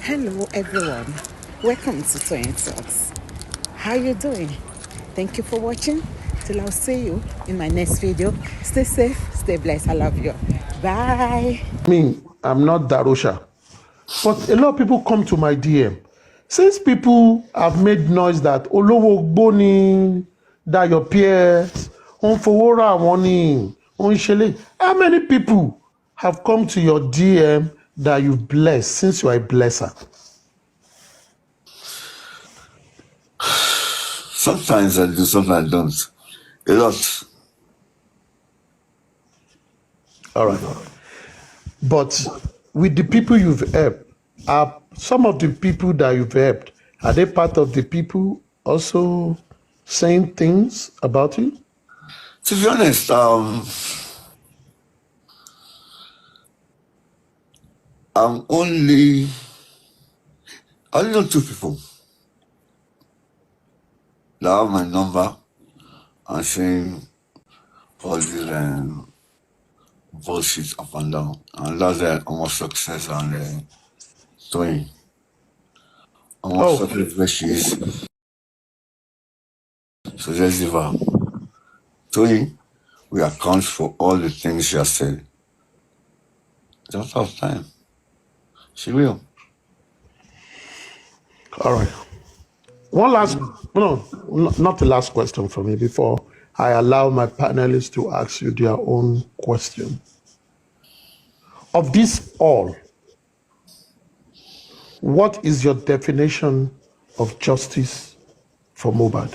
Hello everyone, welcome to Twin Talks. How you doing? Thank you for watching. Till I'll see you in my next video. Stay safe, stay blessed. I love you. Bye. I'm not Darosha, but a lot of people come to my DM. Since people have made noise that Olowo Gboni, that your peers, Onfowora Wani, Onshele, how many people have come to your DM that you've blessed since you are a blesser? Sometimes I do, sometimes I don't. A lot. All right. But with the people you've helped, are some of the people that you've helped, are they part of the people also saying things about you? To be honest, I'm only, I only know 2 people that have my number and saying all this bullshit up and down. And that's almost success and doing. Almost success where she is. So let's leave her. Tony, we account for all the things she has said. Just have time. She will. All right. One last, no, not the last question for me before I allow my panelists to ask you their own question. Of this all, what is your definition of justice for Mohbad?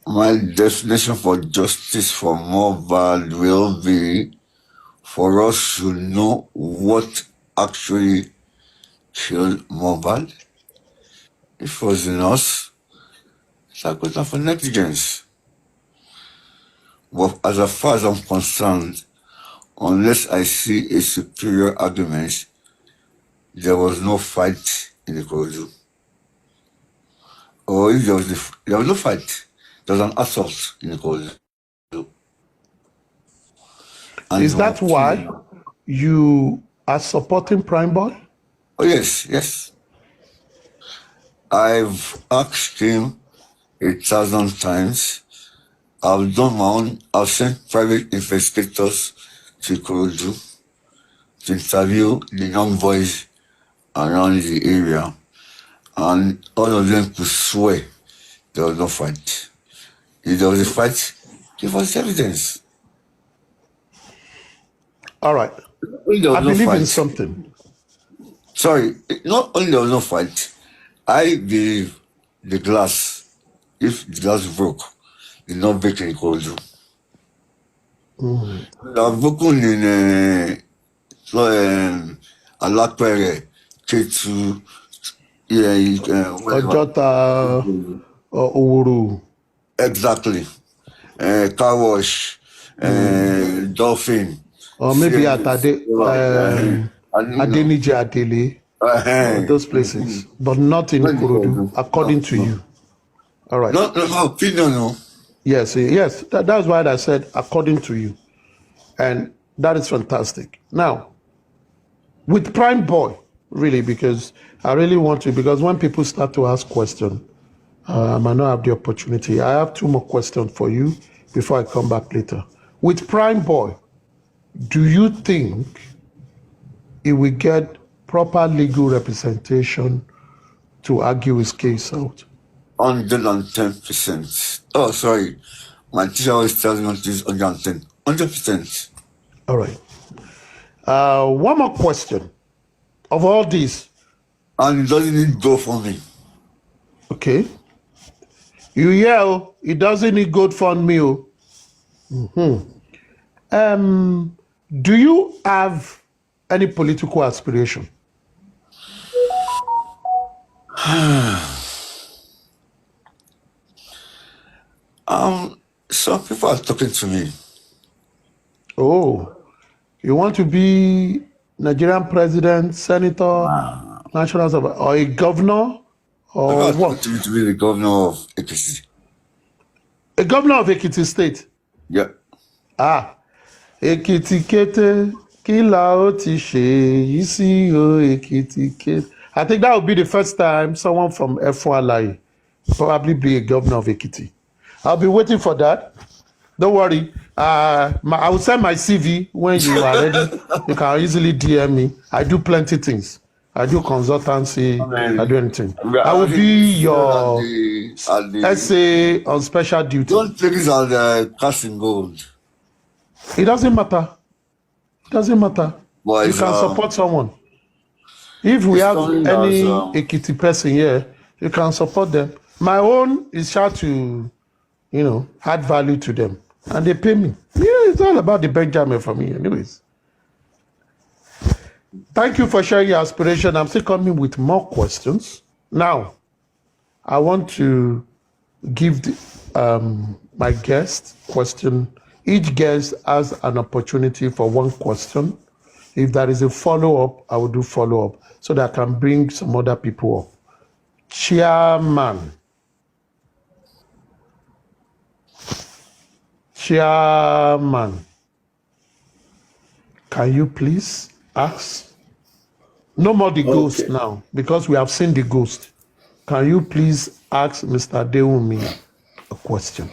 My definition for justice for Mohbad will be for us to know what actually killed Mohbad. If it was in us, it's a question for negligence. But as far as I'm concerned, unless I see a superior argument, there was no fight in the corridor. Or if there was no fight, there was an assault in the corridor. Is that why you are supporting Prime Boy? Oh, yes, yes. I've asked him 1,000 times. I've done my own, I've sent private investigators to Ikorodu to interview the young boys around the area, and all of them could swear there was no fight. If there was a fight, give us evidence. All right. I believe in something. Sorry, not only there was no fight, I believe the glass, if the glass broke, did not break in Ikorodu. I've broken in Alapere, K2, Ojota, Owuru. Exactly. Car wash, Dolphin. Or maybe at Adeniji Adele, those places, but not in Ikorodu, according to you. All right. No, opinion, no. Yes, yes. That's why I said according to you. And that is fantastic. Now, with Prime Boy, really, because I really want to, because when people start to ask questions, I might not have the opportunity. I have 2 more questions for you before I come back later. With Prime Boy, do you think he will get proper legal representation to argue his case out? 110%. Oh, sorry. My teacher always tells me this 110. 100%. All right. One more question. Of all these. And it doesn't need go for me. Okay. You yell, it doesn't need good fund me. Do you have any political aspiration? Some people are talking to me. Oh, you want to be Nigerian president, senator, national assembly, or a governor, or what? To be the governor of Ekiti. A governor of Ekiti State? Yeah. Ekiti Kete. Kila oti she, isi o ekiti ke. I think that would be the first time someone from F1 probably be a governor of Ekiti. I'll be waiting for that. Don't worry. I will send my CV when you are ready. You can easily DM me. I do plenty things. I do consultancy. I do anything. I will be your essay on special duty. Don't take this as the casting gold. It doesn't matter. It doesn't matter. But You can support someone. If we have any Ekiti person here, you can support them. My own is how to, add value to them. And they pay me. It's all about the Benjamin for me anyways. Thank you for sharing your aspiration. I'm still coming with more questions. Now, I want to give my guest question. Each guest has an opportunity for one question. If there is a follow-up, I will do follow-up so that I can bring some other people up. Chairman, can you please ask? No more the ghost now, because we have seen the ghost. Can you please ask Mr. Adewumi a question?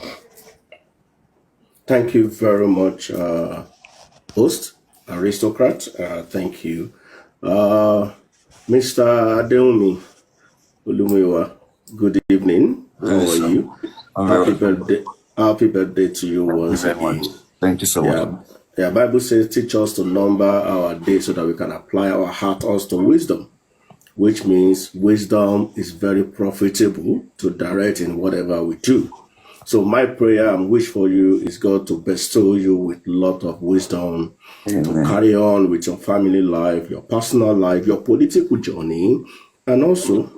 Thank you very much, host, aristocrat. Thank you. Mr. Adewumi Olumiwa, good evening. How are you? Happy birthday to you once again. Thank you so much. Yeah, Bible says, teach us to number our days so that we can apply our heart to wisdom, which means wisdom is very profitable to direct in whatever we do. So my prayer and wish for you is God to bestow you with a lot of wisdom to carry on with your family life, your personal life, your political journey, and also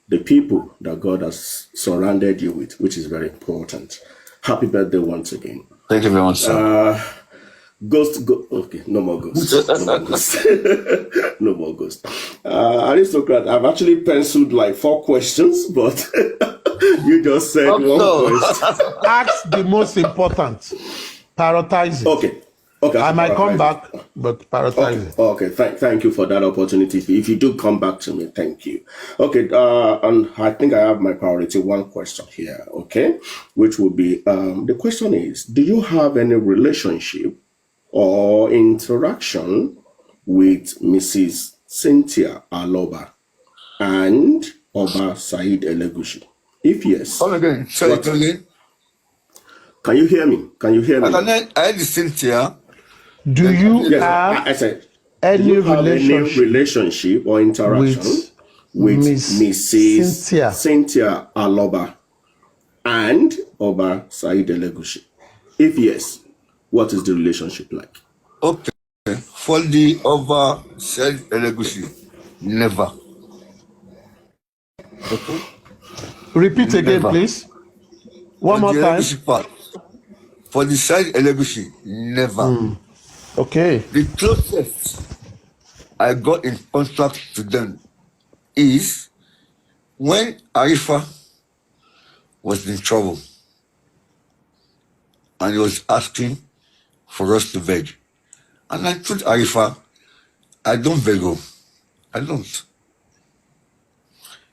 the people that God has surrounded you with, which is very important. Happy birthday once again. Thank you very much, sir. Okay, no more ghost. No more ghost. No more ghost. Aristocrat, I've actually penciled like 4 questions, but you just said one question. Ask the most important. Prioritize it. Okay. I might come back, but prioritize it. Okay. Thank you for that opportunity. If you do come back to me, thank you. Okay. And I think I have my priority 1 question here. Okay, which will be the question is: do you have any relationship or interaction with Mrs. Cynthia Aloba and Oba Said Elegushi? If yes, come again. Sorry, again. Can you hear me? I heard Cynthia. Do you have I said, any relationship or interaction with Mrs. Cynthia Aloba and Oba Said Elegushi? If yes, what is the relationship like? Okay. For the Oba Said Elegushi, never. Okay. Repeat again, please. One more time. For the Said Elegushi, never. Okay. The closest I got in contact to them is when Arifa was in trouble and he was asking for us to beg. And I told Arifa, I don't beg. I don't.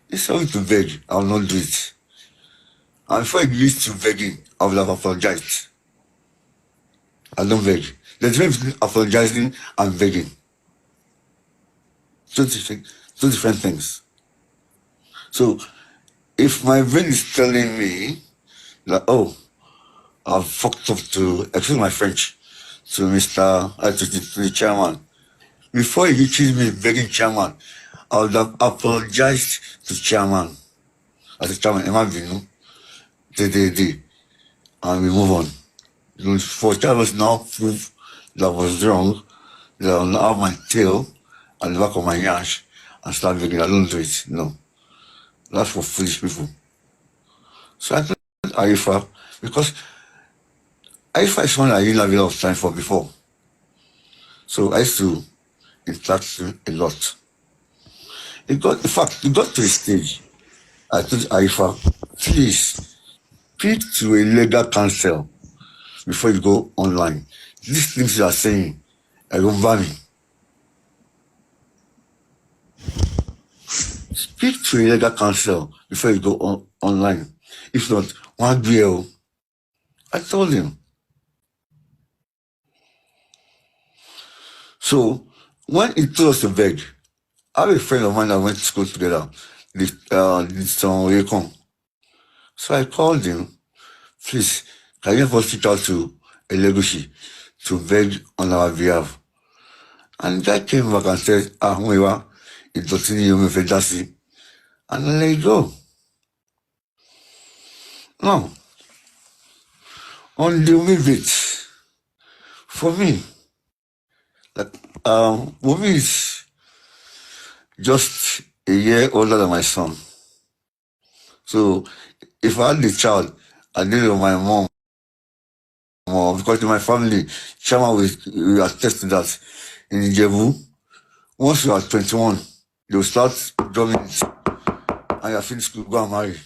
It's something to beg, I will not do it. And before it leads to begging, I will have apologized. I don't beg. There's a difference between apologizing and begging. Two different things. So, if my brain is telling me that, oh, I've fucked up to, excuse my French, to to the chairman, before he reaches me begging chairman, I would have apologized to chairman. I said, chairman, Emma Vinu, and we move on. For chairman now prove that I was wrong, that I will not have my tail at the back of my yash and start begging. I don't do it. No. That's for foolish people. So I told Arifa, because Arifa is someone I didn't have a lot of time for before. So I used to interact with him a lot. It got to a stage. I told Arifa, please, speak to a legal counsel before you go online. These things you are saying, Erumbami. Speak to a legal counsel before you go online. If not, one bill. I told him. So when he told us to beg, I have a friend of mine that went to school together, this Recon. So I called him, please, can you help us reach out to Elegushi to beg on our behalf? And the guy came back and said, Mwewa, it doesn't need you fedasi. And I let it go. Now, on the Wumi bit, for me, like, Wumi is just a year older than my son. So if I had the child, I did it with my mom, or because in my family, Chama will attest to that. In Ijebu, once you are 21, they will start drumming it, and you are finished school, go and marry.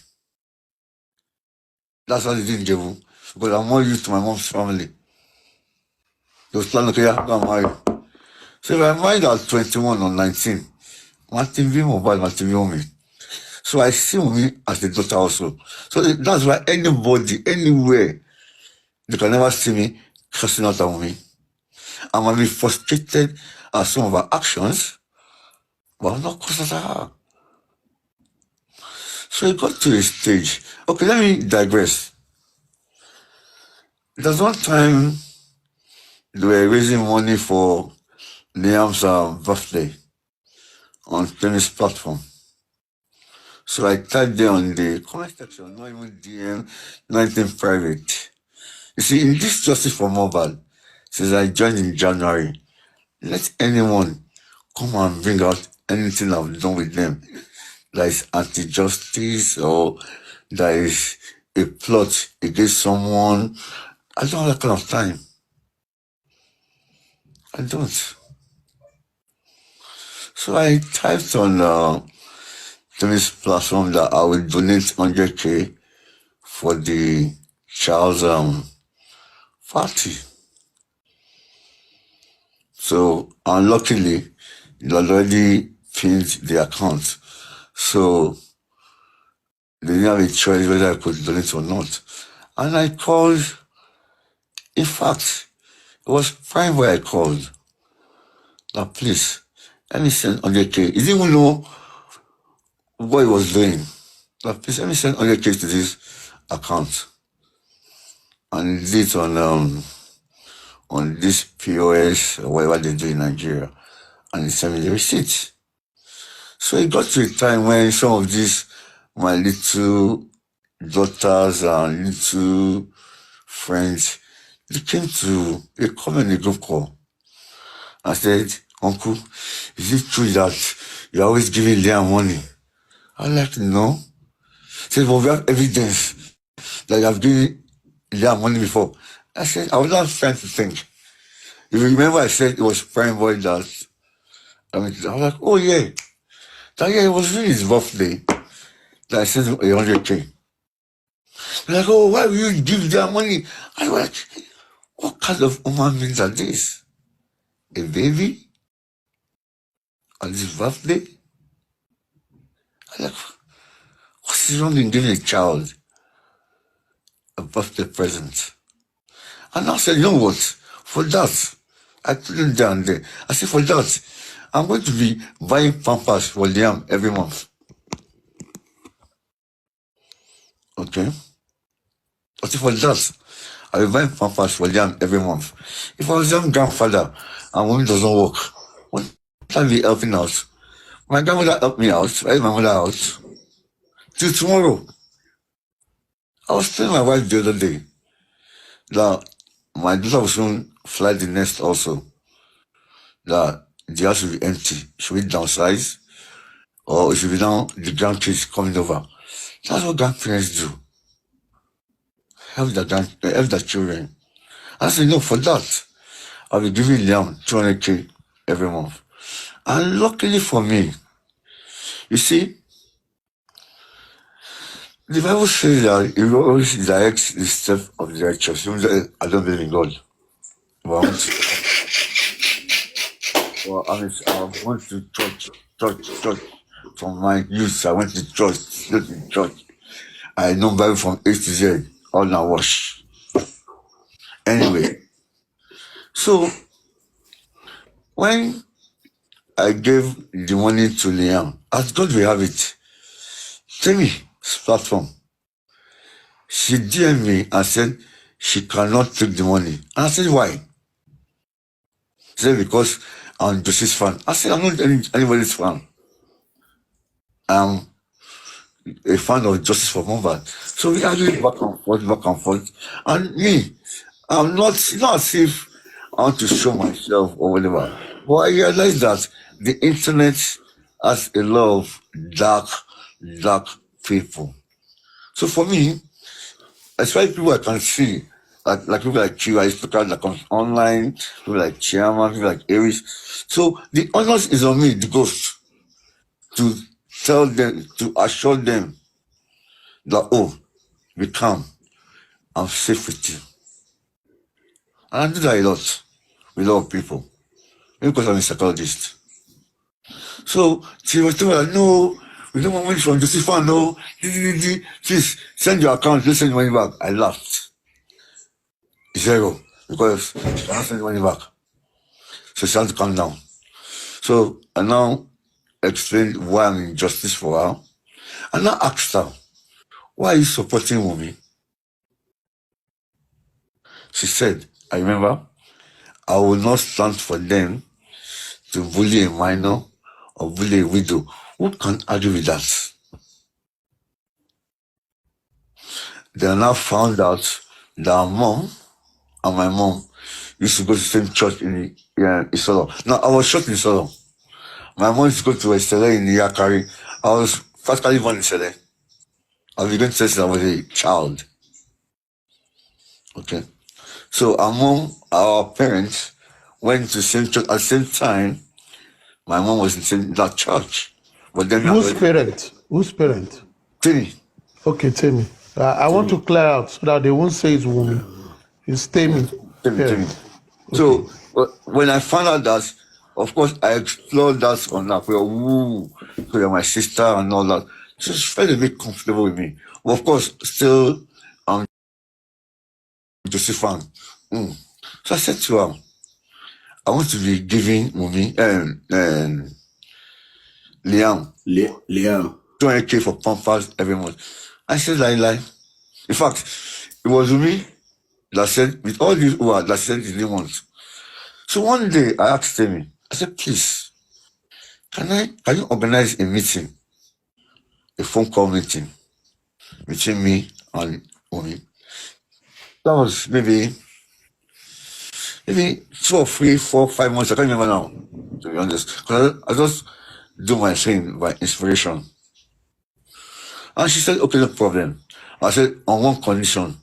That's what they did in Ijebu, because I'm more used to my mom's family. They will start looking at go and marry. So if I married at 21 or 19, Martin V. Mobile, Martin V. So I see me as the daughter also. So that's why anybody, anywhere, they can never see me cursing out at me. I might be frustrated at some of her actions, but I'm not cursing at her. So it got to a stage. Okay, let me digress. There's one time they were raising money for Liam's birthday on tennis platform. So I typed there on the comment section, not even DM, not even private. You see, in this Justice for Mohbad, since I joined in January, let anyone come and bring out anything I've done with them that is anti-justice or that is a plot against someone. I don't have that kind of time. I don't. So I typed on this platform that I will donate 100K for the child's party. So unluckily, they already pinned the account. So they didn't have a choice whether I could donate or not. And I called, in fact, it was Prime where I called. Now please, let me send 100K. He didn't even know what he was doing. Now please, let me send 100K to this account. And he did it on this POS or whatever they do in Nigeria. And he sent me the receipt. So it got to a time when some of these, my little daughters and little friends, they came to a comment in a group call. I said, Uncle, is it true that you're always giving Liam money? I'm like, no. He said, well, we have evidence that you have given Liam money before. I said, I was not trying to think. If you remember, I said it was Prime Boy that, I was like, oh yeah. That year it was really his birthday that I sent him 100K. They're like, oh, why will you give their money? I was like, what kind of human beings are this? A baby? On his birthday? I'm like, what's wrong in giving a child a birthday present? And I said, you know what? For that, I put it down there. I said, for that, I'm going to be buying Pampers for Liam every month. Okay? I said, for that, I'll be buying Pampers for Liam every month. If I was young grandfather and woman doesn't work, what time be helping out? My grandmother helped me out. I helped my mother out. Till tomorrow. I was telling my wife the other day that my daughter will soon fly the nest also. That the house will be empty. Should we downsize? Or it should be now the grandkids coming over. That's what grandparents do. Help the children. I said, no, for that, I'll be giving Liam 200K every month. And luckily for me, you see, the Bible says that it always directs the step of the righteous. I don't believe in God. But Well, I went to church. From my youth, I went to church, straight to church. I know Bible from A to Z, all now wash. Anyway, so when I gave the money to Liam, as God will have it, tell me, platform, she DM'd me and said she cannot take the money. And I said, why? She said, because I'm Josie's fan. I said, I'm not anybody's fan. I'm a fan of Justice for Mohbad. So we argued back and forth. And me, I'm not as if I want to show myself or whatever. But I realized that the internet has a lot of dark people. So for me, especially people I can see, like people like you, I used to like online, people like Chairman, people like Aries. So the onus is on me, the ghost, to tell them, to assure them that, oh, be calm, I'm safe with you. And I do that a lot with a lot of people, because I'm a psychologist. So she was telling me, like, no, we don't want money from Joseph, no, please send your account, let's send your money back. I laughed. Zero, because she cannot send the money back. So she has to calm down. So I now explained why I'm in justice for her. And I asked her, why are you supporting Wumi? She said, I remember, I will not stand for them to bully a minor or bully a widow. Who can argue with that? They now found out that our mom and my mom used to go to the same church in Isolo. Now, I was shot in Isolo. My mom used to go to a shalaye in Yakari. I was practically born in shalaye. I began to say since I was a child. Okay. So our parents went to the same church at the same time. My mom was in that church. But then Whose parent? Whose parent? Timmy. Okay, Timmy. I want to clear out so that they won't say it's Wumi. It's Timmy. Timmy. Okay. So when I found out that, of course, I explored that on that. So you're my sister and all that. So she felt a bit comfortable with me. But of course, still, I'm Joseph fan. So I said to her, I want to be giving Wumi Liam 200K for Pampers every month. I said, lie. In fact, it was Wumi that said, with all these who are that said he didn't want. So one day I asked him, I said, please, can you organize a meeting, a phone call meeting between me and Wumi? That was maybe 2 or 3, 4, 5 months. I can't remember now, to be honest. Because I just do my thing by inspiration. And she said, okay, no problem. I said, on one condition.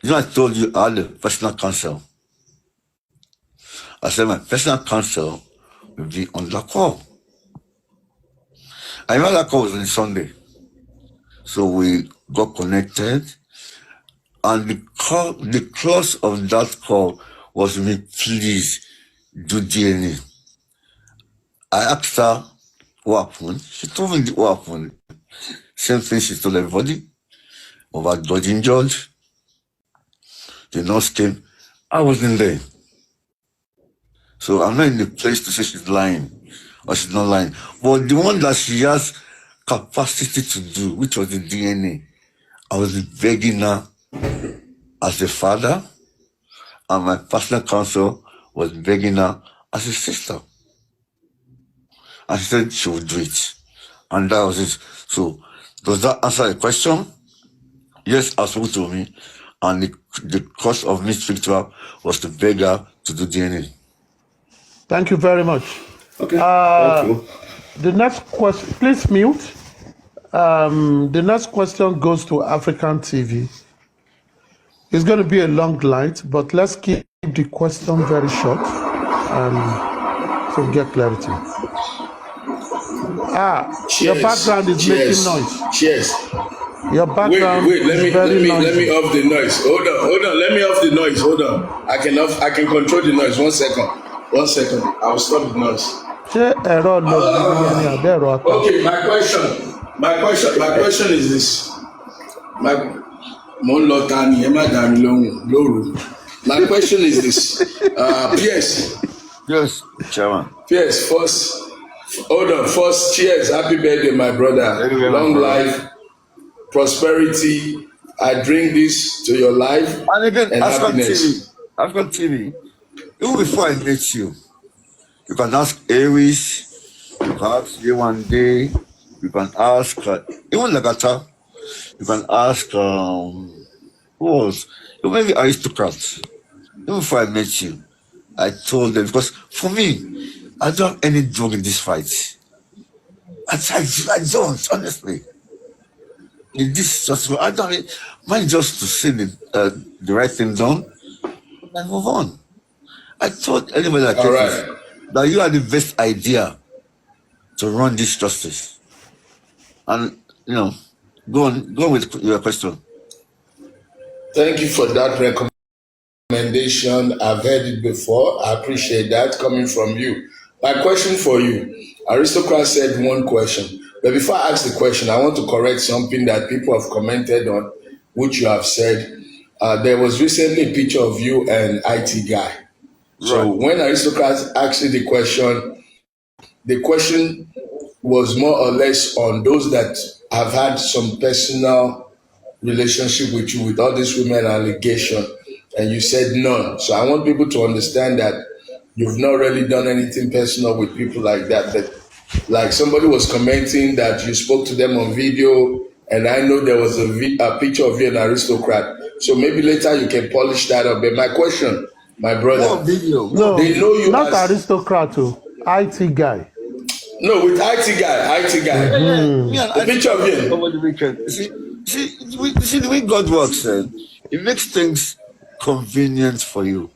You know, I told you I had a personal counsel. I said, my personal counsel will be on that call. I remember that call was on Sunday. So we got connected. And the clause of that call was to me, please do DNA. I asked her what happened. She told me what happened. Same thing she told everybody about dodging George. The nurse came. I wasn't there. So I'm not in the place to say she's lying or she's not lying. But the one that she has capacity to do, which was the DNA, I was begging her as a father, and my personal counsel was begging her as a sister. And she said she would do it. And that was it. So does that answer the question? Yes, as well to me. And the cost of me speaking to her was to beg her to do DNA. Thank you very much. Okay, thank you. The next question, please mute. The next question goes to African TV. It's going to be a long light, but let's keep the question very short so we get clarity. Your background is making noise. Cheers. Your background Wait, let me noisy. off the noise. Hold on, let me off the noise. Hold on. I can control the noise. 1 second. 1 second. I'll stop the noise. ṣé ẹ̀rọ lọ gidi yẹn ni àbẹ́ ẹ̀rọ ata? Okay, my question is this. My mo ń lọ ta ni ẹ má dá mi lóhùn lóru. My question is this. Pierce. Yes, Chairman. Pierce, hold on. First, cheers. Happy birthday, my brother. Long life, prosperity. I drink this to your life And again, and happiness. African TV, even before I met you, you can ask Aries, you can ask Day, you can ask, even Lagata, you can ask, who else? You maybe aristocrats. Even before I met you, I told them, because for me, I don't have any drug in this fight. I don't, honestly. In this just, I don't mind just to see the right thing done and move on. I told anybody that All cares right. that you are the best idea to run this justice. And go on with your question. Thank you for that recommendation. I've heard it before. I appreciate that coming from you. My question for you, Aristocrat said one question. But before I ask the question, I want to correct something that people have commented on, which you have said. There was recently a picture of you and IT guy. So Right. when Aristocrat asked you the question was more or less on those that have had some personal relationship with you with all these women allegation, and you said none. So I want people to understand that you've not really done anything personal with people like that. But like somebody was commenting that you spoke to them on video, and I know there was a picture of you an aristocrat. So maybe later you can polish that up. But my question, my What brother, video? No, they know you not as aristocrat, IT guy. no with IT guy, IT guy. Yeah, yeah. Me and The I picture of him. over the weekend. See the way God works, it makes things convenient for you.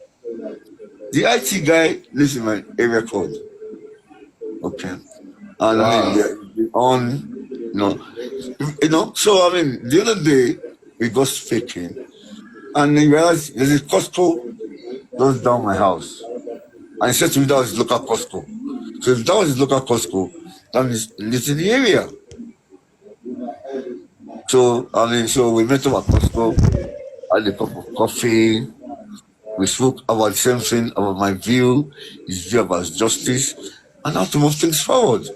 The IT guy lives in my area code. Okay. And I mean, Wow. they're on, So I mean, the other day we got speaking, and then realized there's a Costco just down my house, and he said to me that was his local Costco. So if that was his local Costco, that means he lives in the area. So I mean, so we met up at Costco, had a cup of coffee. We spoke about the same thing, about my view, his view about justice, and how to move things forward.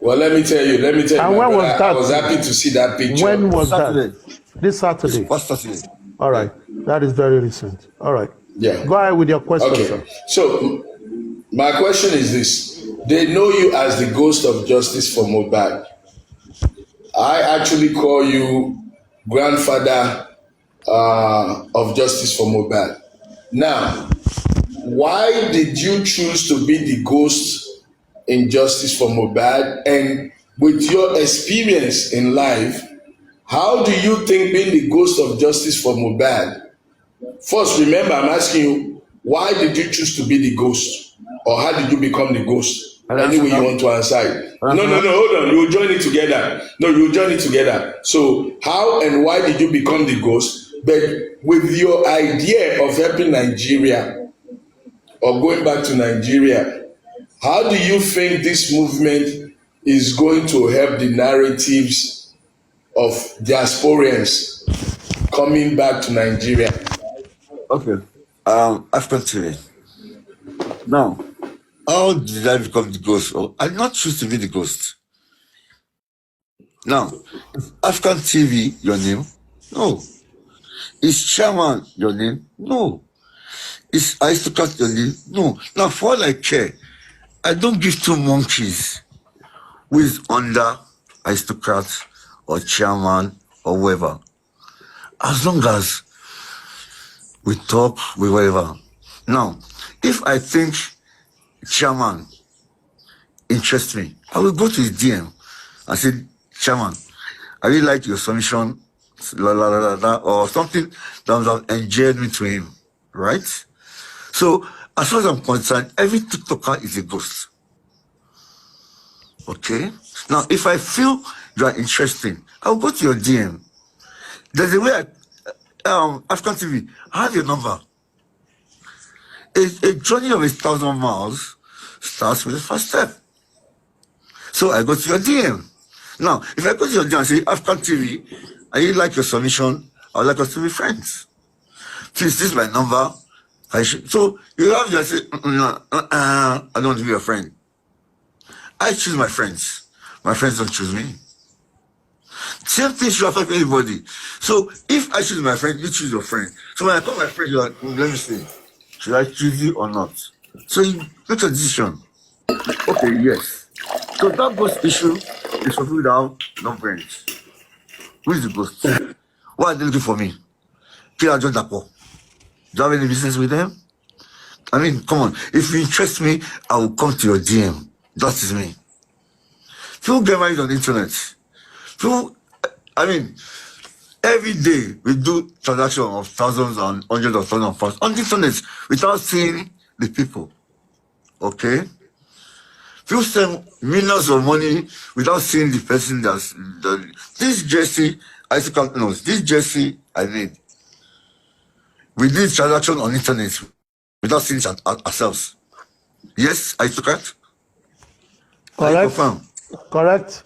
Well, let me tell you, And my when was brother, I was that? happy to see that picture. When was Saturday, that? This it's Saturday. past Saturday. All Yeah. right. That is very recent. All right. Yeah. Go ahead with your question, Okay. sir. So my question is this: they know you as the ghost of justice for Mohbad. I actually call you grandfather of justice for Mohbad. Now, why did you choose to be the ghost in justice for Mohbad? And with your experience in life, how do you think being the ghost of justice for Mohbad? First, remember, I'm asking you, why did you choose to be the ghost? Or how did you become the ghost? Can I Any answer way you that? want to answer it. Can I No, answer no, that? no, hold on. You'll join it together. No, you'll join it together. So, how and why did you become the ghost? But with your idea of helping Nigeria or going back to Nigeria, how do you think this movement is going to help the narratives of diasporans coming back to Nigeria? Okay. African TV. Now, how did I become the ghost? Oh, I did not choose to be the ghost. Now, is African TV your name? No. Is Chairman your name? No. Is Aristocrat your name? No. Now, for all I care, I don't give two monkeys who is under Aristocrat or Chairman or whoever. As long as we talk, we whatever. Now, if I think Chairman interests me, I will go to his DM and say, Chairman, I really like your submission, or something that would have endeared me to him, right? So, as far as I'm concerned, every TikToker is a ghost. Okay? Now, if I feel you are interesting, I'll go to your DM. There's a way African TV, I have your number. a journey of 1,000 miles starts with the first step. So I go to your DM. Now, if I go to your DM and say, African TV, and you like your submission, I would like us to be friends. Please, this is my number. So you have to say, I don't want to be your friend. I choose my friends. My friends don't choose me. Same thing should affect anybody. So if I choose my friend, you choose your friend. So when I call my friend, you're like, let me see. Should I choose you or not? So you make a decision. Okay, yes. So that ghost issue is for people that have no brains. Who is the ghost? Why are they looking for me? Killer John Dapo. Do you have any business with them? I mean, come on. If you interest me, I will come to your DM. That is me. People get married on the internet. People, I mean, every day we do transactions of thousands and hundreds of thousands of pounds on the internet without seeing the people. Okay? People spend millions of money without seeing the person that's this jersey, I still can't know. This jersey I need. We did transaction on internet without seeing it ourselves. Yes, I took it. Correct. Correct.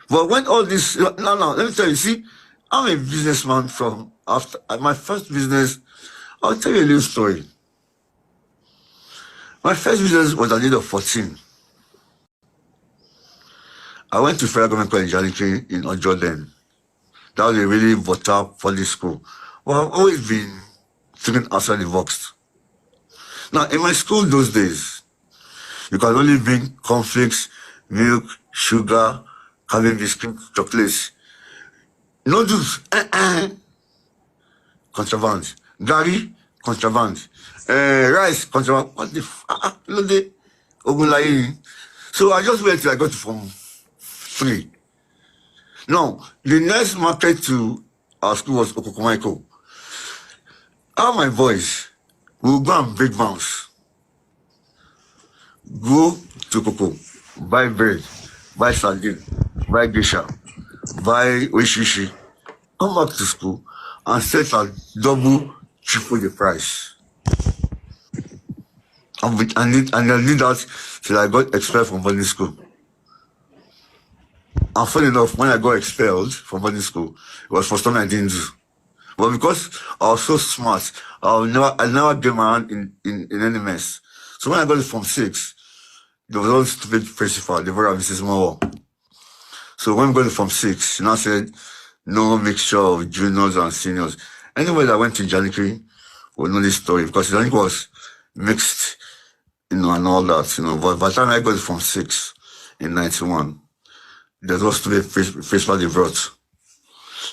But when all this, now, let me tell you, see, I'm a businessman from after my first business. I'll tell you a little story. My first business was at the age of 14. I went to Federal Government College in Ojo then. That was a really butter poly school. Well, I've always been thinking outside the box. Now, in my school those days, you can only bring cornflakes, milk, sugar, having biscuits, chocolates. Noodles, contraband. Gari, contraband. Rice, contraband. What the So I just waited till I got from 3. Now, the next market to our school was Okokomaiko. All my boys will go and big bounce. Go to Coco, buy bread, buy sardine, buy geisha, buy oishishi, come back to school and set at double, triple the price. And I did that till I got expelled from boarding school. And funny enough, when I got expelled from boarding school, it was for something I didn't do. But because I was so smart, I never get my hand in any mess. So when I got it from 6, there was one stupid principal, the very Mrs. Moore. So when we got it from 6, she now said, no mixture of juniors and seniors. Anyway, that went to Janikri will know this story because Janikri was mixed, and all that, But by the time I got it from 6 in 91, there was to be principal they brought.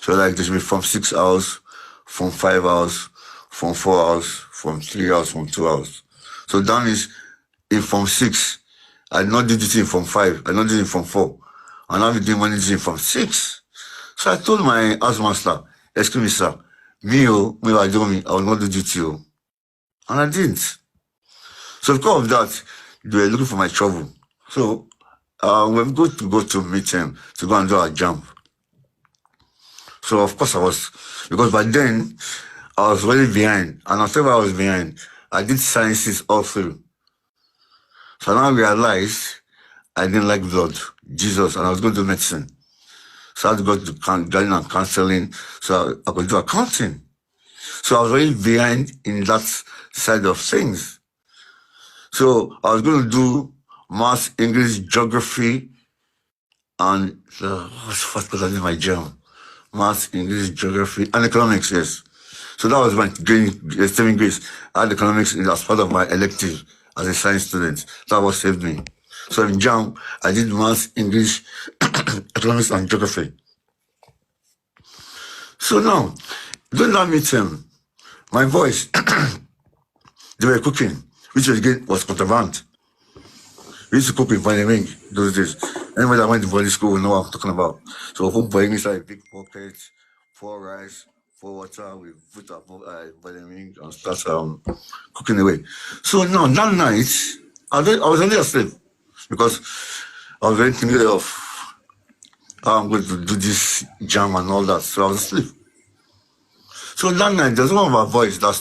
So like there should be from 6 hours, from 5 hours, from 4 hours, from 3 hours, from 2 hours. So that means if from 6, I not did it in from 5, I not did it from 4, and I'll be doing money from 6. So I told my housemaster, excuse me, sir, me, I will not do duty, and I didn't. So because of that, they were looking for my trouble. So we're going to go to meet him to go and do a jump. So of course I was, because by then I was really behind, and after I was behind, I did sciences all through. So now I realized I didn't like blood, Jesus, and I was going to do medicine. So I had to go to garden and counseling, so I could do accounting. So I was really behind in that side of things. So I was going to do maths, English, geography, and what's because I did my gem? Maths, English, geography, and economics, yes. So that was my saving grace. I had economics as part of my elective as a science student. That was saved me. So in JAM, I did maths, English, economics, and geography. So now, during that meeting, my boys, they were cooking, which again was contraband. We used to cook with boiling those days. Anybody that went to boarding school will know what I'm talking about. So we put boiling inside a big bucket, pour rice, pour water, we put our boiling and start cooking away. So now, that night, I was only asleep because I was very thinking of how I'm going to do this jam and all that. So I was asleep. So that night, there's one of our boys that